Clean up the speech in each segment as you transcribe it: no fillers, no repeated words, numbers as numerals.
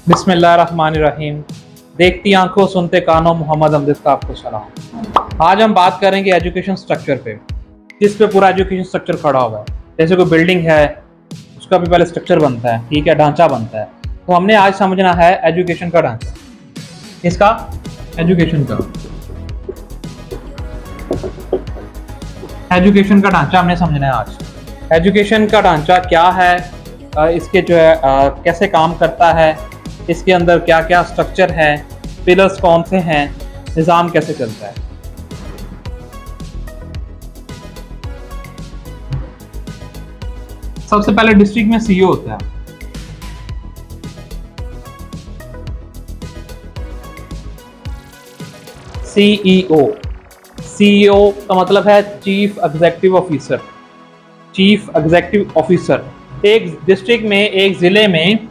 बिस्मिल्लाहिर्रहमानिर्रहीम। देखती आंखों सुनते कानों, मोहम्मद अमजद का आपको सलाम। आज हम बात करेंगे एजुकेशन स्ट्रक्चर पे, जिस पे पूरा एजुकेशन स्ट्रक्चर खड़ा हुआ है। जैसे कोई बिल्डिंग है, उसका भी पहले स्ट्रक्चर बनता है, ठीक है, ढांचा बनता है। तो हमने आज समझना है एजुकेशन का ढांचा। इसका एजुकेशन का ढांचा हमने समझना है आज। एजुकेशन का ढांचा क्या है, इसके जो है कैसे काम करता है, इसके अंदर क्या क्या स्ट्रक्चर है, पिलर्स कौन से हैं, निज़ाम कैसे चलता है। सबसे पहले डिस्ट्रिक्ट में सीईओ होता है। सीईओ का मतलब है chief executive officer. Chief executive officer एक डिस्ट्रिक्ट में, एक जिले में,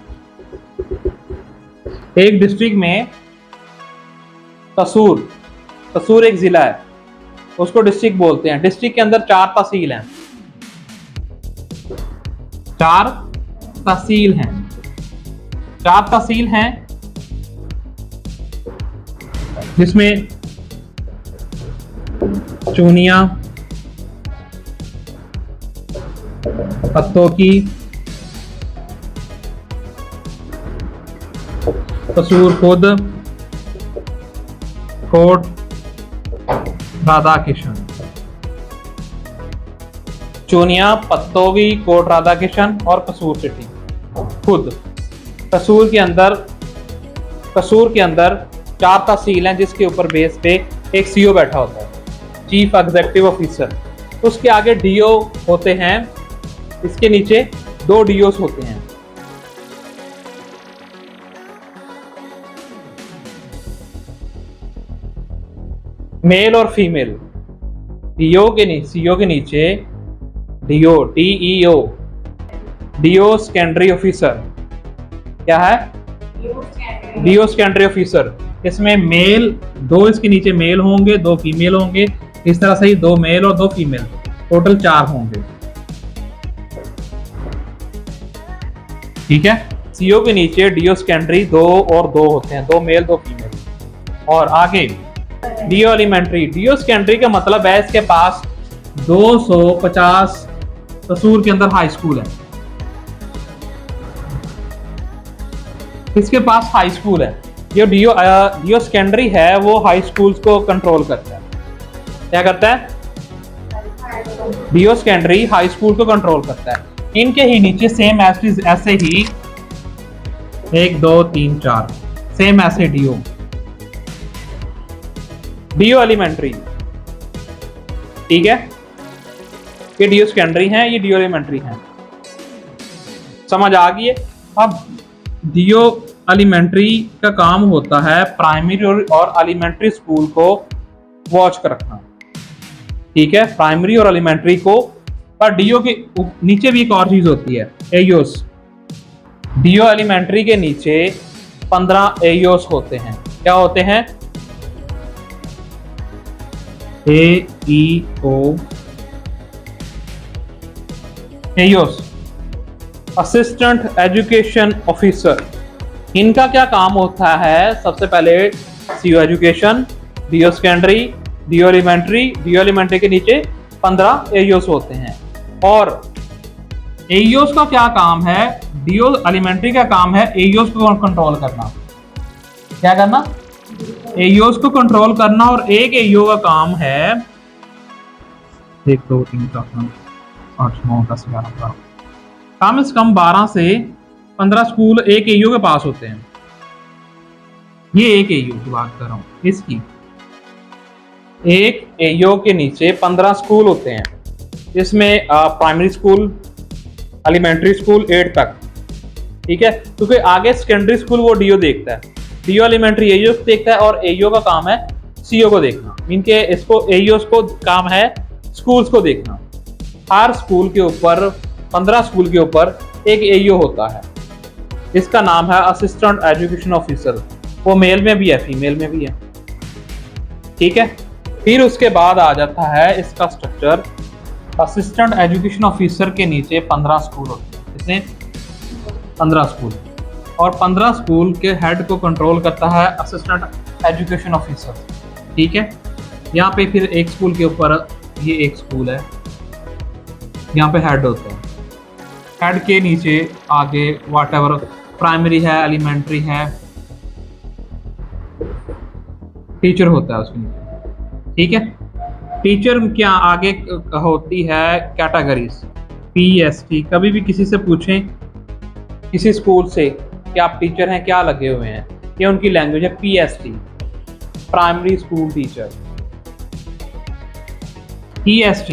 एक डिस्ट्रिक्ट में कसूर एक जिला है, उसको डिस्ट्रिक्ट बोलते हैं। डिस्ट्रिक्ट के अंदर 4 तहसील हैं। 4 तहसील हैं। 4 तहसील हैं जिसमें चूनिया, पत्तोकी, कसूर खुद, कोट राधा किशन। चूनिया, पत्तोगी, कोट राधा किशन और कसूर सिटी खुद। कसूर के अंदर 4 तहसील हैं, जिसके ऊपर बेस पे एक सीईओ बैठा होता है, चीफ एग्जीक्यूटिव ऑफिसर। उसके आगे डीओ होते हैं, इसके नीचे 2 डीओस होते हैं। मेल और फीमेल। सीईओ के नीचे डीईओ सेकेंडरी ऑफिसर। क्या है? DO secondary officer. इसमें मेल 2, इसके नीचे मेल होंगे, 2 फीमेल होंगे। इस तरह से ही 2 मेल और 2 फीमेल, टोटल 4 होंगे। ठीक है। सीईओ के नीचे डीओ सेकेंडरी 2 और 2 होते हैं, 2 मेल 2 फीमेल। और आगे डीओ एलिमेंट्री। डीओ सेकेंडरी का मतलब है इसके पास 250 कसूर के अंदर हाई स्कूल है। इसके पास हाई स्कूल है। ये डीओ सेकेंडरी है, वो हाई स्कूल्स को कंट्रोल करता है। क्या करता है? डीओ सेकेंडरी हाई स्कूल को कंट्रोल करता है। इनके ही नीचे सेम ऐसे ही 1 2 3 4 सेम ऐसे डीओ एलिमेंट्री। ठीक है, ये डीओ सेकेंडरी हैं, ये डीओ एलिमेंट्री हैं। समझ आ गई है? अब डीओ एलिमेंट्री का काम होता है प्राइमरी और एलिमेंट्री स्कूल को वॉच कर रखना। ठीक है, प्राइमरी और एलिमेंट्री को। पर डीओ के नीचे भी एक और चीज होती है, एयोस। डीओ एलिमेंट्री के नीचे 15 एयोस होते हैं। क्या होते हैं? AEOs, assistant education officer. इनका क्या काम होता है? सबसे पहले CEO education, DO secondary, DO elementary के नीचे 15 एयोस होते हैं। और एयोस का क्या काम है? डीओ एलिमेंट्री का काम है एयोस को कंट्रोल करना। क्या करना? एयोस को कंट्रोल करना। और एक एयो का काम है 1 2 3 4 5 6 9 10 11 12, कम से कम 12 से 15 स्कूल एक एयो के पास होते हैं। ये एक एयो की बात कर रहा हूं। इसकी एक एयो के नीचे 15 स्कूल होते हैं, जिसमें प्राइमरी स्कूल, एलिमेंट्री स्कूल 8 तक। ठीक है, क्योंकि आगे सेकेंडरी स्कूल वो डीओ देखता है, डीओ एलिमेंट्री एयो देखता है, और एयो का काम है सीईओ को देखना। इनके इसको एयोस को काम है स्कूल्स को देखना। हर स्कूल के ऊपर, 15 स्कूल के ऊपर एक एयो होता है। इसका नाम है असिस्टेंट एजुकेशन ऑफिसर। वो मेल में भी है, फीमेल में भी है। ठीक है। फिर उसके बाद आ जाता है इसका स्ट्रक्चर। असिस्टेंट एजुकेशन ऑफिसर के नीचे 15 स्कूल होते हैं। इसमें 15 स्कूल। और 15 स्कूल के हेड को कंट्रोल करता है असिस्टेंट एजुकेशन ऑफिसर। ठीक है, यहाँ पे फिर एक स्कूल के ऊपर, ये एक स्कूल है, यहाँ पे हेड होता है, हेड के नीचे आगे वाट एवर प्राइमरी है, एलिमेंट्री है, टीचर होता है उसके नीचे। ठीक है, टीचर क्या आगे होती है कैटेगरीज PST। कभी भी किसी से पूछें किसी स्कूल से कि आप टीचर हैं क्या लगे हुए हैं, ये उनकी लैंग्वेज है PST, primary school teacher. PST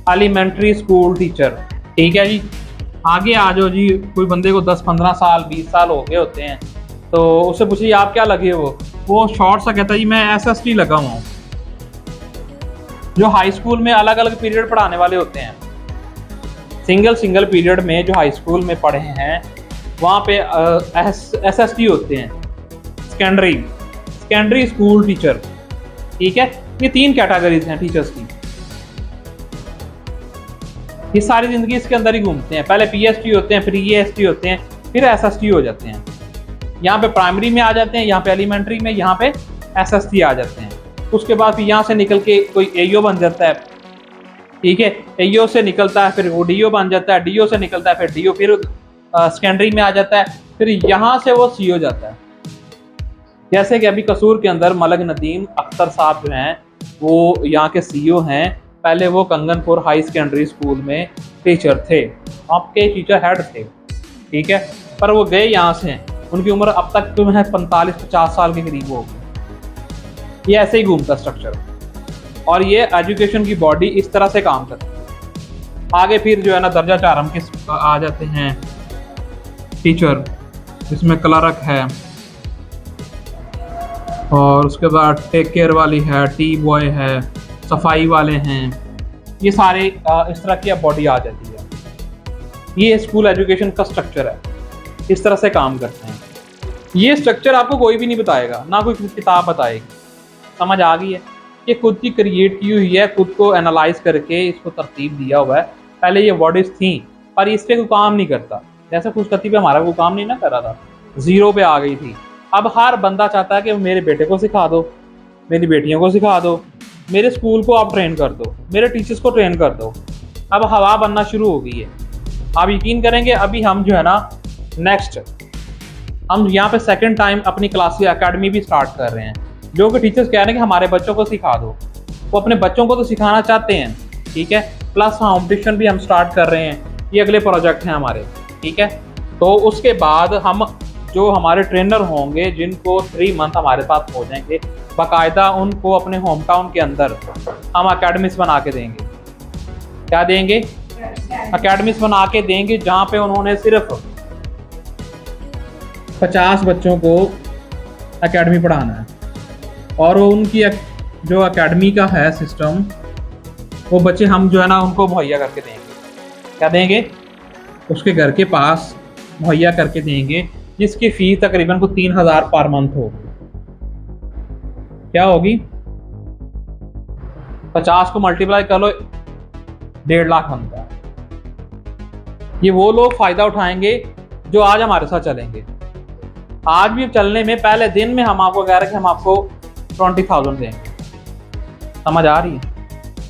elementary school teacher. ठीक है जी, आगे आ जाओ जी। कोई बंदे को 10-15 साल 20 साल हो गए होते हैं, तो उससे पूछिए आप क्या लगे हो, वो शॉर्ट सा कहता है जी मैं SST लगा हुआ हूँ। जो हाई स्कूल में अलग अलग पीरियड पढ़ाने वाले होते हैं, सिंगल पीरियड में जो हाई स्कूल में पढ़े हैं वहाँ पे SST होते हैं, सेकेंडरी स्कूल टीचर। ठीक है, ये 3 कैटेगरीज हैं टीचर्स की। ये सारी जिंदगी इसके अंदर ही घूमते हैं, पहले PST होते हैं, फिर EST होते हैं, फिर SST हो जाते हैं। यहाँ पे प्राइमरी में आ जाते हैं, यहाँ पे एलिमेंट्री में, यहाँ पे SST आ जाते हैं। उसके बाद फिर यहाँ से निकल के कोई AO बन जाता है। ठीक है, AO से निकलता है फिर वो DO बन जाता है, DO से निकलता है फिर DO, फिर सेकेंडरी में आ जाता है, फिर यहाँ से वो CO जाता है। जैसे कि अभी कसूर के अंदर मलक नदीम अख्तर साहब जो हैं वो यहाँ के CO हैं। पहले वो कंगनपुर हाई सेकेंडरी स्कूल में टीचर थे, आपके टीचर हेड थे। ठीक है, पर वो गए यहाँ से, उनकी उम्र अब तक तो है 45-50 साल के करीब हो गई। ये ऐसे ही घूमता स्ट्रक्चर, और ये एजुकेशन की बॉडी इस तरह से काम करती है। आगे फिर जो है ना दर्जा 4 के आ जाते हैं टीचर, जिसमें क्लर्क है, और उसके बाद टेक केयर वाली है, टी बॉय है, सफाई वाले हैं। ये सारे इस तरह की बॉडी आ जाती है। ये स्कूल एजुकेशन का स्ट्रक्चर है, इस तरह से काम करते हैं। ये स्ट्रक्चर आपको कोई भी नहीं बताएगा, ना कोई किताब बताएगी। समझ आ गई है? ये खुद की क्रिएट की हुई है, खुद को एनालाइज करके इसको तरतीब दिया हुआ है। पहले ये बॉडीज थी पर इस पर कोई काम नहीं करता, जैसे खुशकती पे हमारा कोई काम नहीं ना कर रहा था, 0 पे आ गई थी। अब हर बंदा चाहता है कि मेरे बेटे को सिखा दो, मेरी बेटियों को सिखा दो, मेरे स्कूल को आप ट्रेन कर दो, मेरे टीचर्स को ट्रेन कर दो। अब हवा बनना शुरू हो गई है। आप यकीन करेंगे अभी हम जो है ना नेक्स्ट हम यहाँ पे सेकंड टाइम अपनी क्लास एकेडमी भी स्टार्ट कर रहे हैं। जो कि टीचर्स कह रहे हैं कि हमारे बच्चों को सिखा दो, वो अपने बच्चों को तो सिखाना चाहते हैं। ठीक है, प्लस कॉम्पिटिशन भी हम स्टार्ट कर रहे हैं, ये अगले प्रोजेक्ट हैं हमारे। ठीक है, तो उसके बाद हम जो हमारे ट्रेनर होंगे जिनको 3 मंथ हमारे साथ हो जाएंगे, बाकायदा उनको अपने होम टाउन के अंदर हम अकेडमीज बना के देंगे। क्या देंगे? अकेडमीज बना के देंगे जहाँ पे उन्होंने सिर्फ 50 बच्चों को एकेडमी पढ़ाना है, और वो उनकी जो एकेडमी का है सिस्टम, वो बच्चे हम जो है ना उनको मुहैया करके देंगे। क्या देंगे? उसके घर के पास मुहैया करके देंगे, जिसकी फीस तकरीबन को 3000 पर मंथ होगी। क्या होगी? 50 को मल्टीप्लाई कर लो, 1.5 लाख बनता है। ये वो लोग फायदा उठाएंगे जो आज हमारे साथ चलेंगे। आज भी चलने में पहले दिन में हम आपको कह रहे हैं कि हम आपको 20,000 देंगे। समझ आ रही है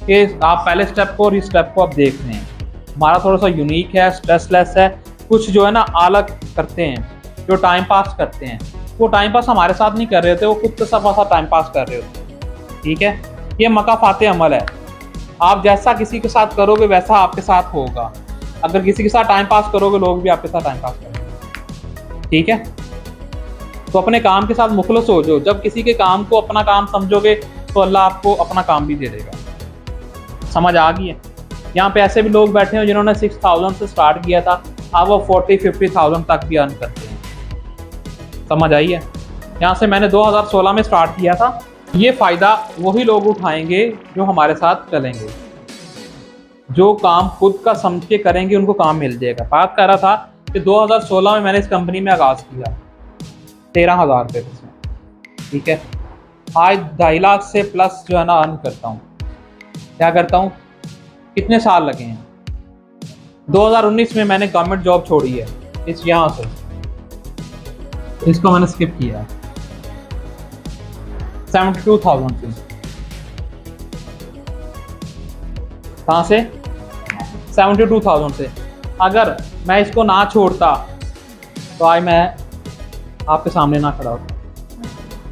कि आप पहले स्टेप को और इस स्टेप को आप देख रहे हैं। हमारा थोड़ा सा यूनिक है, स्ट्रेसलेस है। कुछ जो है ना अलग करते हैं, जो टाइम पास करते हैं, वो टाइम पास हमारे साथ नहीं कर रहे होते, वो खुद के साथ टाइम पास कर रहे होते। ठीक है, ये मकाफाते अमल है। आप जैसा किसी के साथ करोगे वैसा आपके साथ होगा। अगर किसी के साथ टाइम पास करोगे, लोग भी आपके साथ टाइम पास करेंगे। ठीक है, तो अपने काम के साथ मुखलस हो जाओ। जब किसी के काम को अपना काम समझोगे तो अल्लाह आपको अपना काम भी दे देगा। समझ आ गई है? यहाँ पे ऐसे भी लोग बैठे हैं जिन्होंने 6000 से स्टार्ट किया था, अब वो 40-50,000 तक भी अर्न करते हैं। समझ आई है? यहाँ से मैंने 2016 में स्टार्ट किया था। ये फ़ायदा वही लोग उठाएंगे जो हमारे साथ चलेंगे, जो काम खुद का समझ के करेंगे, उनको काम मिल जाएगा। बात कर रहा था कि 2016 में मैंने इस कंपनी में आगाज़ किया 13,000 रुपये से। ठीक है, आज 2.5 लाख से प्लस जो है ना अर्न करता हूँ। क्या करता हूँ? कितने साल लगे हैं? 2019 में मैंने गवर्नमेंट जॉब छोड़ी है इस यहाँ से। इसको मैंने स्किप किया। 72,000 से, कहाँ से? 72,000 से। अगर मैं इसको ना छोड़ता तो आज मैं आपके सामने ना खड़ा होता,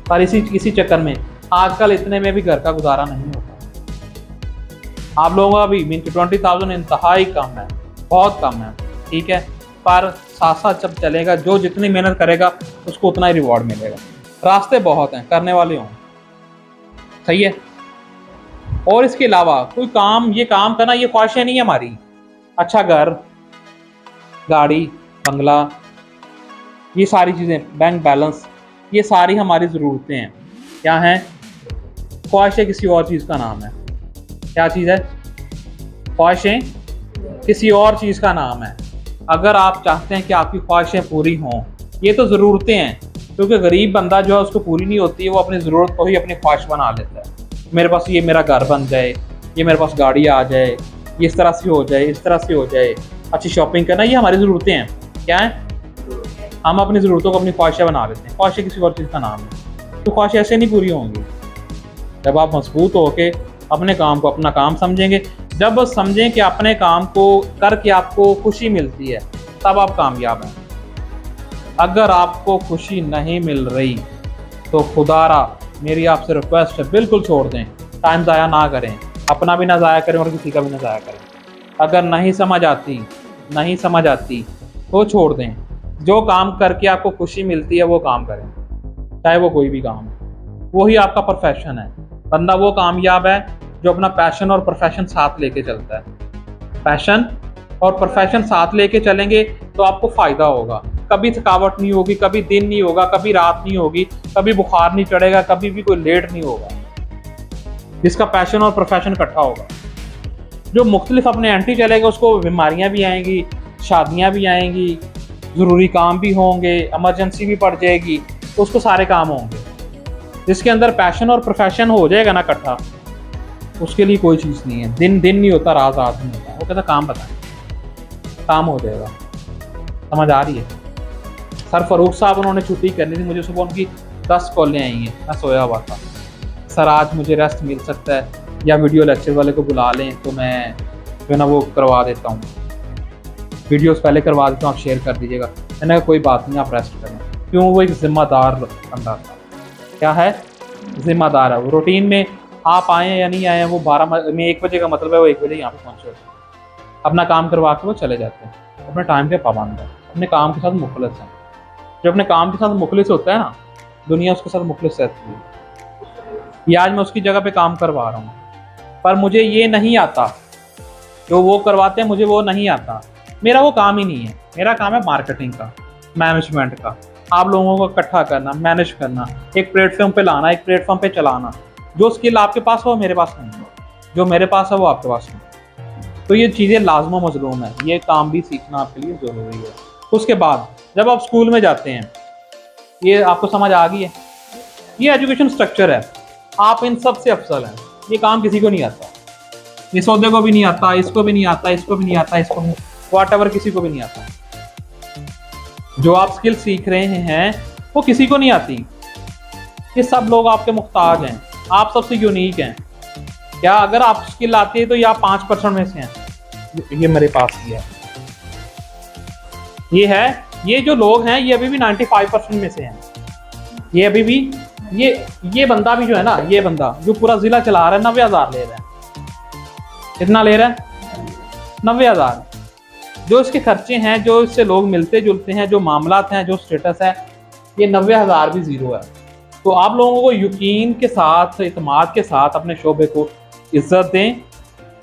पर इसी चक्कर में आजकल इतने में भी घर का गुजारा नहीं होता। आप लोगों का भी मीन 20,000 इंतहाई कम है, बहुत कम है, ठीक है, पर साथ साथ जब चलेगा, जो जितनी मेहनत करेगा उसको उतना ही रिवॉर्ड मिलेगा। रास्ते बहुत हैं, करने वाले हों, सही है। और इसके अलावा कोई काम, ये काम करना, ये ख्वाहिशें नहीं है हमारी। अच्छा घर, गाड़ी, बंगला, ये सारी चीज़ें, बैंक बैलेंस, ये सारी हमारी ज़रूरतें हैं। क्या हैं? ख्वाहिशें किसी और चीज़ का नाम है। क्या चीज़ है? ख्वाहिशें किसी और चीज़ का नाम है। अगर आप चाहते हैं कि आपकी ख्वाहिशें पूरी हों, ये तो ज़रूरतें हैं, क्योंकि गरीब बंदा जो है उसको पूरी नहीं होती है, वो अपनी ज़रूरत को ही अपनी ख्वाहिश बना लेता है। मेरे पास ये मेरा घर बन जाए, ये मेरे पास गाड़ी आ जाए, ये इस तरह से हो जाए, इस तरह से हो जाए, अच्छी शॉपिंग करना, ये हमारी ज़रूरतें हैं। क्या है? हम अपनी ज़रूरतों को अपनी ख्वाहिशें बना लेते हैं। ख्वाहिशें किसी और चीज़ का नाम है। तो ख्वाहिशें ऐसे नहीं पूरी होंगी। जब आप मजबूत होके अपने काम को अपना काम समझेंगे, जब समझें कि अपने काम को करके आपको खुशी मिलती है, तब आप कामयाब हैं। अगर आपको खुशी नहीं मिल रही तो खुदारा मेरी आपसे रिक्वेस्ट है, बिल्कुल छोड़ दें। टाइम ज़ाया ना करें, अपना भी ना ज़ाया करें और किसी का भी ना ज़ाया करें। अगर नहीं समझ आती तो छोड़ दें। जो काम करके आपको खुशी मिलती है वो काम करें, चाहे वो कोई भी काम हो। वही आपका प्रोफेशन है। बंदा वो कामयाब है जो अपना पैशन और प्रोफेशन साथ लेके चलता है। पैशन और प्रोफेशन साथ लेके चलेंगे तो आपको फ़ायदा होगा। कभी थकावट नहीं होगी, कभी दिन नहीं होगा, कभी रात नहीं होगी, कभी बुखार नहीं चढ़ेगा, कभी भी कोई लेट नहीं होगा, जिसका पैशन और प्रोफेशन इकट्ठा होगा। जो मुख्तलिफ अपने एंटी चलेगा उसको बीमारियां भी आएंगी, शादियां भी आएंगी, ज़रूरी काम भी होंगे, इमरजेंसी भी पड़ जाएगी, तो उसको सारे काम होंगे। जिसके अंदर पैशन और प्रोफेशन हो जाएगा ना इकट्ठा, उसके लिए कोई चीज़ नहीं है। दिन नहीं होता, रात नहीं होता। वो कहता काम बताएं, काम हो जाएगा। समझ आ रही है? सर फारूक साहब, उन्होंने छुट्टी करनी थी, मुझे सुबह उनकी 10 कॉलें आई हैं, मैं सोया हुआ था। सर आज मुझे रेस्ट मिल सकता है या वीडियो लेक्चर वाले को बुला लें तो मैं जो है ना वो करवा देता हूँ, वीडियोस पहले करवा देता हूँ, आप शेयर कर दीजिएगा। मैंने कहा कोई बात नहीं, आप रेस्ट करें। क्यों? वो एक ज़िम्मेदार बंदा था। क्या है? ज़िम्मेदार है वो। रूटीन में आप आए या नहीं आए, वो 12 में 1 बजे का मतलब है वो 1 बजे यहाँ पे पहुँचे, अपना काम करवा के वो चले जाते हैं। अपने टाइम के पाबंद है, अपने काम के साथ मुखलिस हैं। जो अपने काम के साथ मुखलिस होता है ना, दुनिया उसके साथ मुखलिस रहती है। ये आज मैं उसकी जगह पे काम करवा रहा हूँ, पर मुझे ये नहीं आता जो वो करवाते हैं, मुझे वो नहीं आता। मेरा वो काम ही नहीं है। मेरा काम है मार्केटिंग का, मैनेजमेंट का, आप लोगों को इकट्ठा करना, मैनेज करना, एक प्लेटफॉर्म पे लाना, एक प्लेटफॉर्म पे चलाना। जो स्किल आपके पास हो मेरे पास नहीं है, जो मेरे पास है वो आपके पास नहीं। तो ये चीज़ें लाजम मजलूम है, ये काम भी सीखना आपके लिए ज़रूरी है। उसके बाद जब आप स्कूल में जाते हैं, ये आपको समझ आ गई है, ये एजुकेशन स्ट्रक्चर है। आप इन सब से अफसल हैं। ये काम किसी को नहीं आता, इस सौदे को भी नहीं आता, इसको भी नहीं आता, इसको भी नहीं आता, इसको भी, व्हाटएवर, किसी को भी नहीं आता। जो आप स्किल सीख रहे हैं वो किसी को नहीं आती। ये सब लोग आपके मुख्ताज हैं, आप सबसे यूनिक हैं। क्या अगर आप स्किल आती है तो ये आप 5% में से हैं। ये मेरे पास ही है, ये है। ये जो लोग हैं ये अभी भी 95% में से हैं। ये अभी भी ये बंदा भी जो है ना, ये बंदा जो पूरा जिला चला रहा है, 90,000 ले रहा है। कितना ले रहा है? 90,000। जो इसके खर्चे हैं, जो इससे लोग मिलते जुलते हैं, जो मामलात हैं, जो स्टेटस है, ये 90,000 भी ज़ीरो है। तो आप लोगों को यकीन के साथ, इत्मीनान के साथ अपने शोबे को इज्जत दें,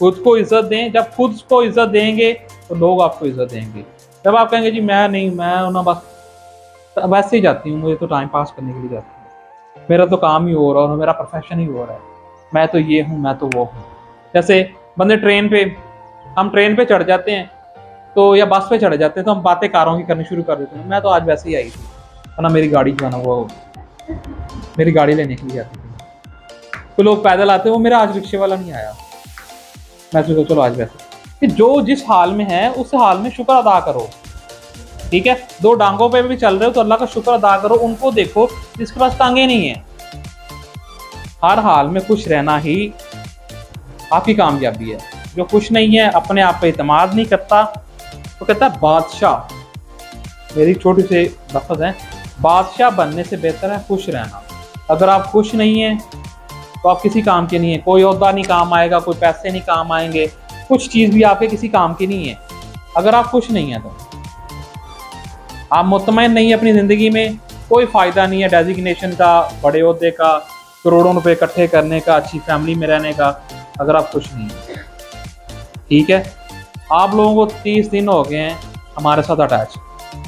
खुद को इज्जत दें। जब खुद को इज्जत देंगे तो लोग आपको इज्जत देंगे। जब आप कहेंगे जी मैं नहीं, मैं ना बस वैसे ही जाती हूँ, मुझे तो टाइम पास करने के लिए जाती हूँ, मेरा तो काम ही हो रहा है और मेरा प्रोफेशन ही हो रहा है, मैं तो ये हूँ, मैं तो वो हूँ। जैसे बंदे हम ट्रेन पे चढ़ जाते हैं तो, या बस पे चढ़ जाते हैं तो हम बातें कारों की करनी शुरू कर देते हैं। मैं तो आज वैसे ही आई थी, वरना मेरी गाड़ी जो है ना वो मेरी गाड़ी लेने के लिए आती थी। तो लोग पैदल आते हैं, वो मेरा आज रिक्शे वाला नहीं आया, मैं सोचा चलो आज वैसे। कि जो जिस हाल में है उस हाल में शुक्र अदा करो, ठीक है, दो डांगों पे भी चल रहे हो तो अल्लाह का शुक्र अदा करो, उनको देखो जिसके पास टांगे नहीं है। हर हाल में खुश रहना ही आपकी कामयाबी है। जो खुश नहीं है, अपने आप पे इत्मीनान नहीं करता, तो कहता है बादशाह, मेरी छोटी सी लफ्ज़ है, बादशाह बनने से बेहतर है खुश रहना। अगर आप खुश नहीं हैं तो आप किसी काम के नहीं है, कोई ओहदा नहीं काम आएगा, कोई पैसे नहीं काम आएंगे, कुछ चीज़ भी आपके किसी काम की नहीं है अगर आप खुश नहीं हैं। तो आप मुतमईन नहीं है अपनी ज़िंदगी में, कोई फ़ायदा नहीं है डेजिग्नेशन का, बड़े ओहदे का, करोड़ों रुपए इकट्ठे करने का, अच्छी फैमिली में रहने का, अगर आप खुश नहीं हैं। ठीक है, आप लोगों को 30 दिन हो गए हैं हमारे साथ अटैच,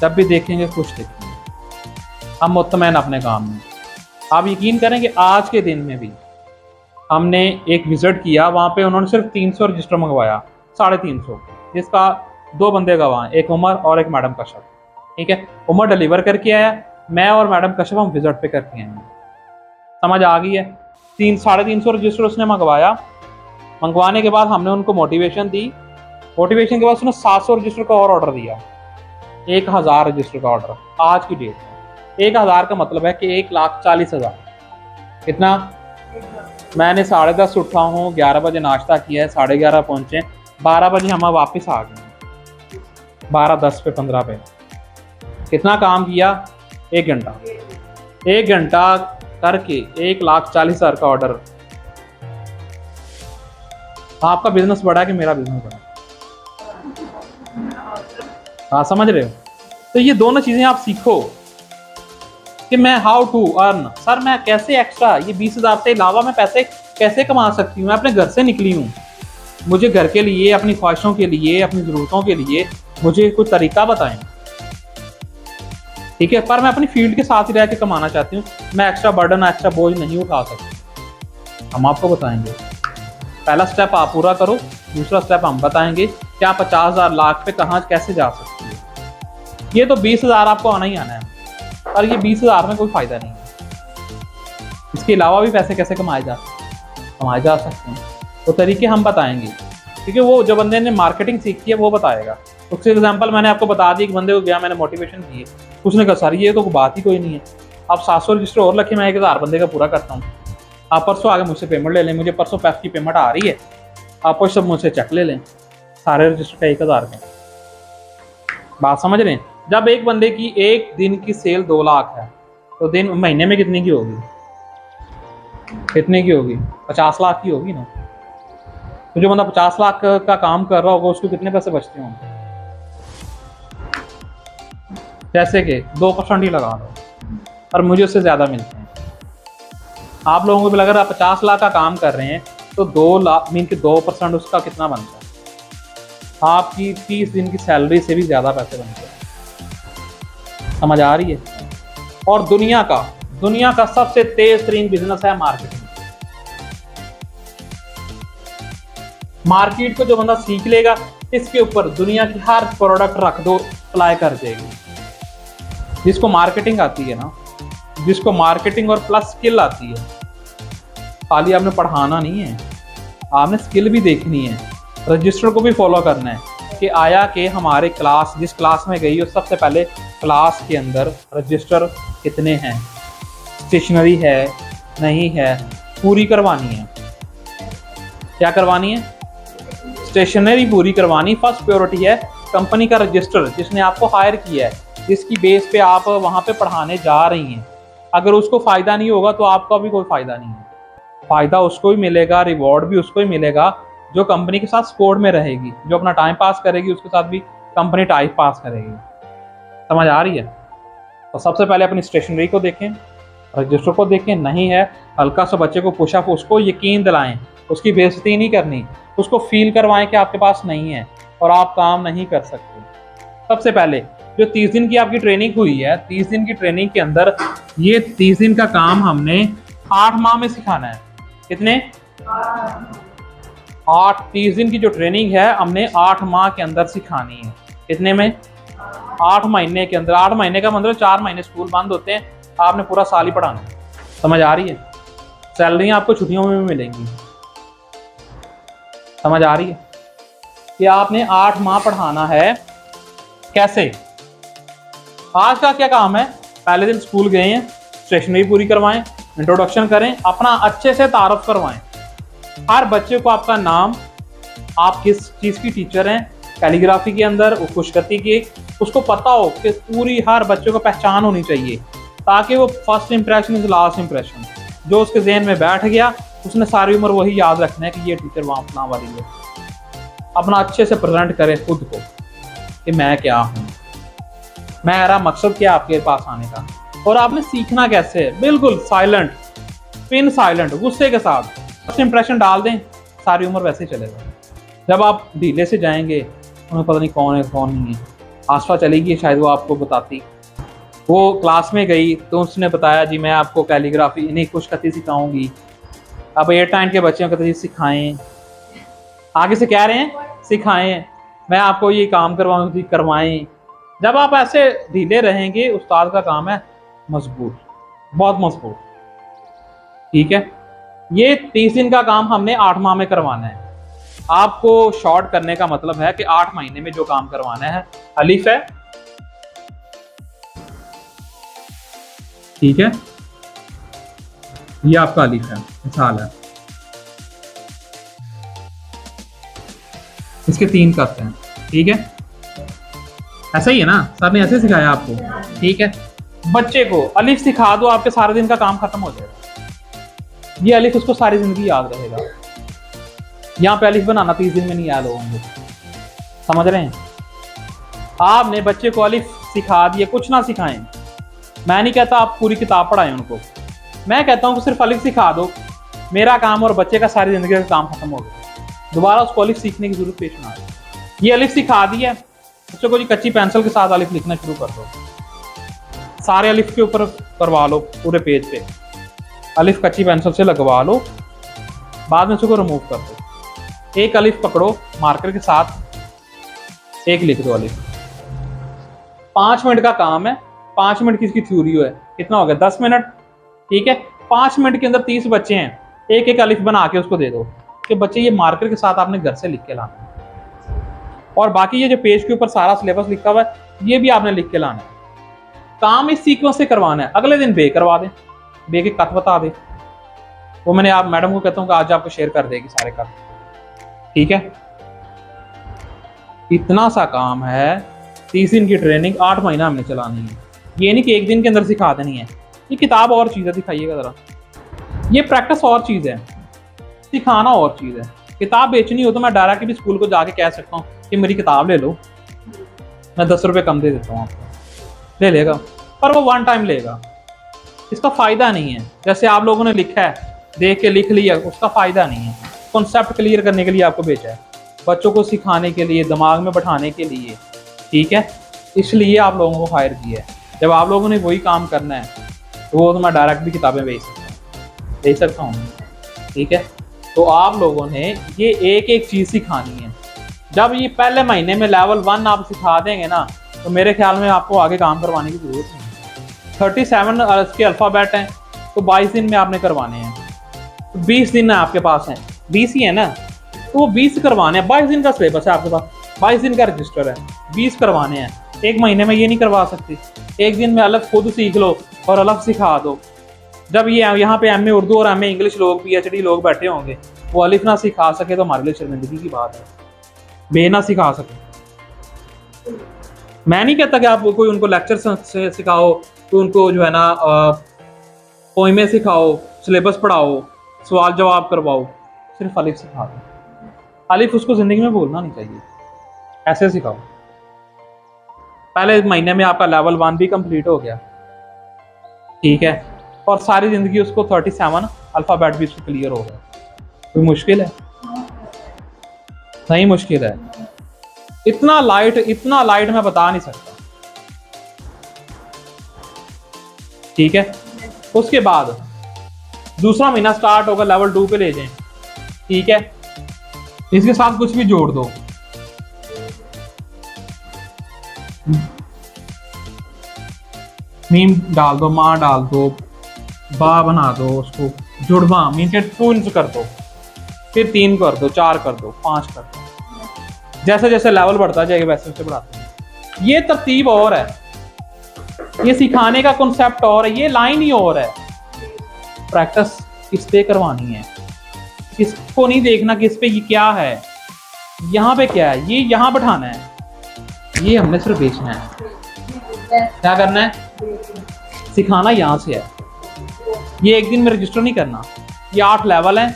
जब भी देखेंगे खुश देखेंगे, हम मुतमईन अपने काम में। आप यकीन करें कि आज के दिन में भी हमने एक विज़िट किया, वहाँ पे उन्होंने सिर्फ 300 रजिस्टर मंगवाया, 350, जिसका 2 बंदे गवाह, एक उमर और एक मैडम कश्यप। ठीक है, उमर डिलीवर करके आया, मैं और मैडम कश्यप हम विज़िट पे करके आए हैं। समझ आ गई है? 350 रजिस्टर उसने मंगवाया, मंगवाने के बाद हमने उनको मोटिवेशन दी, मोटिवेशन के बाद उसने 700 रजिस्टर का और ऑर्डर दिया, 1000 रजिस्टर का ऑर्डर आज की डेट में। 1000 का मतलब है कि 1,40,000। कितना? मैंने 10:30 उठा हूँ, 11 बजे नाश्ता किया है, 11:30 पहुँचे, 12 बजे हम वापस आ गए, 12:10 पे 15 पे। कितना काम किया? 1 घंटा। 1 घंटा करके 1,40,000 का ऑर्डर। आपका बिजनेस बढ़ा कि मेरा बिजनेस बढ़ा? हाँ, समझ रहे हो? तो ये दोनों चीज़ें आप सीखो कि मैं हाउ टू अर्न, सर मैं कैसे एक्स्ट्रा ये 20,000 से अलावा मैं पैसे कैसे कमा सकती हूँ। मैं अपने घर से निकली हूँ, मुझे घर के लिए, अपनी ख्वाहिशों के लिए, अपनी ज़रूरतों के लिए मुझे कुछ तरीका बताएं। ठीक है, पर मैं अपनी फील्ड के साथ ही रह के कमाना चाहती हूँ, मैं एक्स्ट्रा बर्डन, एक्स्ट्रा बोझ नहीं उठा सकती। हम आपको बताएंगे, पहला स्टेप आप पूरा करो, दूसरा स्टेप हम बताएंगे कि आप 50,000 लाख पे कहाँ कैसे जा सकती है। ये तो 20,000 आपको आना ही आना है, और ये 20,000 में कोई फ़ायदा नहीं है। इसके अलावा भी पैसे कैसे कमाए जा सकते हैं, तो तरीके हम बताएंगे, क्योंकि वो जो बंदे ने मार्केटिंग सीखी है वो बताएगा। उसके एग्जांपल मैंने आपको बता दी, एक बंदे को गया, मैंने मोटिवेशन दी, उसने कहा सर ये तो बात ही कोई नहीं है, आप 700 रजिस्टर और रखे, मैं 1000 बंदे का पूरा करता हूँ, आप परसों आगे मुझसे पेमेंट ले लें, मुझे परसों पैस की पेमेंट आ रही है, आप सब मुझसे चेक ले लें, सारे रजिस्टर का 1000 का। बात समझ रहे हैं? जब एक बंदे की एक दिन की सेल 2 लाख है, तो दिन महीने में कितने की होगी? कितने की होगी? 50 लाख की होगी ना। तो जो बंदा 50 लाख का काम कर रहा होगा, उसको कितने पैसे बचते होंगे? जैसे कि 2% ही लगा लो, और मुझे उससे ज़्यादा मिलते हैं। आप लोगों को भी अगर आप 50 लाख का काम कर रहे हैं तो 2 लाख मीन के 2% उसका कितना बनता है? आपकी 30 दिन की सैलरी से भी ज़्यादा पैसे बनते हैं। समझ आ रही है? और दुनिया का सबसे तेज तरीन बिजनेस है मार्केटिंग। मार्केट को जो बंदा सीख लेगा, इसके ऊपर दुनिया की हर प्रोडक्ट रख दो, अप्लाई कर देगी। जिसको मार्केटिंग आती है ना, जिसको मार्केटिंग और प्लस स्किल आती है, खाली आपने पढ़ाना नहीं है, आपने स्किल भी देखनी है, रजिस्टर को भी फॉलो करना है कि आया कि हमारे क्लास, जिस क्लास में गई हो, सबसे पहले क्लास के अंदर रजिस्टर कितने हैं, स्टेशनरी है नहीं है, पूरी करवानी है। क्या करवानी है? स्टेशनरी पूरी करवानी। फर्स्ट प्रायोरिटी है कंपनी का रजिस्टर, जिसने आपको हायर किया है, जिसकी बेस पे आप वहाँ पे पढ़ाने जा रही हैं। अगर उसको फ़ायदा नहीं होगा तो आपका भी कोई फ़ायदा नहीं है। फ़ायदा उसको ही मिलेगा, रिवॉर्ड भी उसको ही मिलेगा जो कंपनी के साथ सपोर्ट में रहेगी, जो अपना टाइम पास करेगी, उसके साथ भी कंपनी टाइम पास करेगी। समझ आ रही है? तो सबसे पहले अपनी स्टेशनरी को देखें, रजिस्टर को देखें, नहीं है हल्का सा बच्चे को पुश अप, उसको यकीन दिलाएं, उसकी बेइज्जती नहीं करनी, उसको फील करवाएं कि आपके पास नहीं है और आप काम नहीं कर सकते। सबसे पहले जो 30 दिन की आपकी ट्रेनिंग हुई है, 30 दिन की ट्रेनिंग के अंदर ये 30 दिन का काम हमने 8 माह में सिखाना है। कितने? 8। 30 दिन की जो ट्रेनिंग है हमने 8 माह के अंदर सिखानी है। कितने में? 8 महीने के अंदर। 8 महीने का मतलब 4 महीने स्कूल बंद होते हैं, आपने पूरा साल ही पढ़ाना है। समझ आ रही है? सैलरी आपको छुट्टियों में भी मिलेंगी। समझ आ रही है कि आपने 8 माह पढ़ाना है। कैसे? आज का क्या काम है, पहले दिन स्कूल गए हैं, स्टेशनरी पूरी करवाएं, इंट्रोडक्शन करें, अपना अच्छे से तारुफ करवाएं। हर बच्चे को आपका नाम, आप किस चीज़ की टीचर हैं, कैलीग्राफी के अंदर खुशखती की, उसको पता हो कि पूरी हर बच्चे को पहचान होनी चाहिए, ताकि वो first impression is last impression, जो उसके जहन में बैठ गया उसने सारी उम्र वही याद रखना है कि ये टीचर वहाँ अपना वाली है। अपना अच्छे से प्रेजेंट करें खुद को कि मैं क्या हूँ, मेरा मकसद क्या आपके पास आने का। और आपने सीखना कैसे है, बिल्कुल साइलेंट, पिन साइलेंट, गुस्से के साथ फर्स्ट इंप्रेशन डाल दें, सारी उम्र वैसे चलेगा। जब आप ढीले से जाएंगे, उन्हें पता नहीं कौन है कौन नहीं है, आसपास चलेगी शायद वो आपको बताती, वो क्लास में गई तो उसने बताया जी मैं आपको कैलीग्राफी इन्हीं खुशखती सिखाऊंगी। अब 8-9 के बच्चों को तो जी सिखाएं, आगे से कह रहे हैं सिखाएं, मैं आपको ये काम करवाऊंगी, करवाएं। जब आप ऐसे ढीले रहेंगे, उस्ताद का काम है मजबूत, बहुत मजबूत। ठीक है, ये 30 दिन का काम हमने 8 माह में करवाना है। आपको शॉर्ट करने का मतलब है कि 8 महीने में जो काम करवाना है। अलिफ है, ठीक है, ये आपका अलिफ है, मिसाल है, इसके 3 कत हैं। ठीक है, ऐसा ही है ना, सर ने ऐसे सिखाया आपको। ठीक है, बच्चे को अलिफ सिखा दो, आपके सारे दिन का काम खत्म हो जाएगा। ये अलिफ उसको सारी जिंदगी याद रहेगा। यहाँ पे अलिफ बनाना 30 दिन में नहीं याद होंगे, समझ रहे हैं। आपने बच्चे को अलिफ सिखा दिए, कुछ ना सिखाएं। मैं नहीं कहता आप पूरी किताब पढ़ाएं उनको, मैं कहता हूँ कि सिर्फ अलिफ सिखा दो, मेरा काम और बच्चे का सारी जिंदगी का काम खत्म हो गया। दोबारा उसको अलिफ सीखने की जरूरत पेश ना आए। ये अलिफ सिखा दी है, बच्चों को जी कच्ची पेंसिल के साथ अलिफ लिखना शुरू कर दो, सारे अलिफ के ऊपर करवा लो, पूरे पेज पे अलिफ कच्ची पेंसिल से लगवा लो, बाद में उसको रिमूव कर दो। एक अलिफ पकड़ो मार्कर के साथ, एक लिख दो अलिफ। 5 मिनट का काम है, 5 मिनट की इसकी थ्योरी है, कितना हो गया 10 मिनट। ठीक है, 5 मिनट के अंदर 30 बच्चे हैं, एक एक अलिफ बना के उसको दे दो कि बच्चे ये मार्कर के साथ आपने घर से लिख के लाना है, और बाकी ये जो पेज के ऊपर सारा सिलेबस लिखा हुआ है ये भी आपने लिख के लाना है। काम इस सीक्वेंस से करवाना है। अगले दिन बे करवा दें, बे के कत बता दे, वो मैंने आप मैडम को कहता हूँ कि आज आपको शेयर कर देगी सारे कत। ठीक है, इतना सा काम है। 30 दिन की ट्रेनिंग 8 महीना हमने चलानी है। ये नहीं कि एक दिन के अंदर सिखा देनी है। ये किताब और चीज़ है, दिखाइएगा ज़रा, ये प्रैक्टिस और चीज़ है, सिखाना और चीज़ है। किताब बेचनी हो तो मैं डायरेक्ट भी स्कूल को जाके कह सकता हूँ कि मेरी किताब ले लो, मैं 10 रुपये कम दे देता हूँ आपको, ले लेगा, पर वो 1 टाइम लेगा, इसका फ़ायदा नहीं है। जैसे आप लोगों ने लिखा है, देख के लिख लिया, उसका फ़ायदा नहीं है। कॉन्सेप्ट क्लियर करने के लिए आपको भेजा है, बच्चों को सिखाने के लिए, दिमाग में बैठाने के लिए। ठीक है, इसलिए आप लोगों को हायर किया है। जब आप लोगों ने वही काम करना है तो वो तो मैं डायरेक्ट भी किताबें भेज सकता हूँ। ठीक है, तो आप लोगों ने ये एक एक चीज़ सिखानी है। जब ये पहले महीने में लेवल 1 आप सिखा देंगे ना, तो मेरे ख्याल में आपको आगे काम करवाने की जरूरत नहीं। 37 इसके अल्फ़ाबेट हैं, तो 22 दिन में आपने करवाने हैं। तो 20 दिन आपके पास हैं, 20 ही है ना, तो वो 20 करवाने हैं। 22 दिन का सिलेबस है आपके पास, 22 दिन का रजिस्टर है, 20 करवाने हैं। एक महीने में ये नहीं करवा सकती। एक दिन में अलग खुद सीख लो और अलग सिखा दो। जब ये यहाँ पे MA उर्दू और MA इंग्लिश लोग, PhD लोग बैठे होंगे, वो अलिफ ना सिखा सके तो हमारे लिए शर्मिंदगी की बात है। बे ना सिखा सके, मैं नहीं कहता कि आप कोई उनको लेक्चर से सिखाओ, तो उनको जो है ना पोइमें सिखाओ, सिलेबस पढ़ाओ, सवाल जवाब करवाओ, सिर्फ अलिफ सिखा दो। अलिफ उसको ज़िंदगी में भूलना नहीं चाहिए, ऐसे सिखाओ। पहले महीने में आपका लेवल 1 भी कंप्लीट हो गया। ठीक है, और सारी ज़िंदगी उसको 37 अल्फ़ाबेट भी उसको क्लियर हो गया। कोई मुश्किल है? नहीं मुश्किल है। इतना लाइट मैं बता नहीं सकता। ठीक है, उसके बाद दूसरा महीना स्टार्ट होगा, लेवल 2 पे ले जाएं। ठीक है, इसके साथ कुछ भी जोड़ दो, मीम डाल दो, माँ डाल दो, बा बना दो, उसको जुड़वा मीन के 2 इंच कर दो, फिर 3 कर दो, 4 कर दो, 5 कर दो। जैसे जैसे लेवल बढ़ता जाएगा वैसे वैसे बढ़ाते हैं। ये तरतीब और है, ये सिखाने का कॉन्सेप्ट और है, ये लाइन ही और है। प्रैक्टिस किस पे करवानी है, इसको नहीं देखना किस पे ये क्या है, यहाँ पे क्या है, ये यहाँ बैठाना है, ये हमने सिर्फ बेचना है। क्या करना है, सिखाना यहाँ से है। ये एक दिन में रजिस्टर नहीं करना। ये 8 लेवल हैं,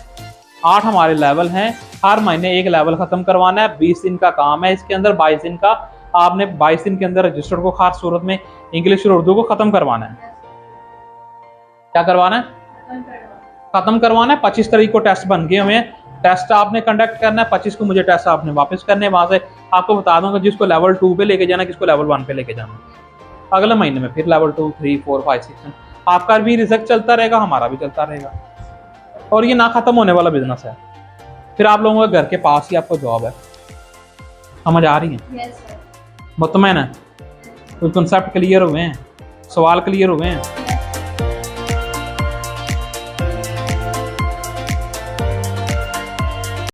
8 हमारे लेवल हैं। हर महीने एक लेवल खत्म करवाना है। 20 दिन का काम है इसके अंदर। 22 दिन का आपने 22 दिन के अंदर रजिस्टर को खास सूरत में इंग्लिश और उर्दू को खत्म करवाना है। क्या करवाना है, खत्म करवाना है। 25 तारीख को टेस्ट बन गए हुए हैं। टेस्ट आपने कंडक्ट करना है। 25 को मुझे टेस्ट आपने वापस करने हैं। वहां से आपको बता दूंगा जिसको लेवल 2 पे लेके जाना, किसको लेवल 1 पे लेके जाना। अगले महीने में फिर लेवल 2, 3, 4, 5, 6 आपका भी रिसर्च चलता रहेगा, हमारा भी चलता रहेगा। और ये ना खत्म होने वाला बिजनेस है। फिर आप लोगों के घर के पास ही आपको जॉब है। समझ आ रही है? मुतमैन है? कोई कंसेप्ट क्लियर हुए हैं, सवाल क्लियर हुए हैं?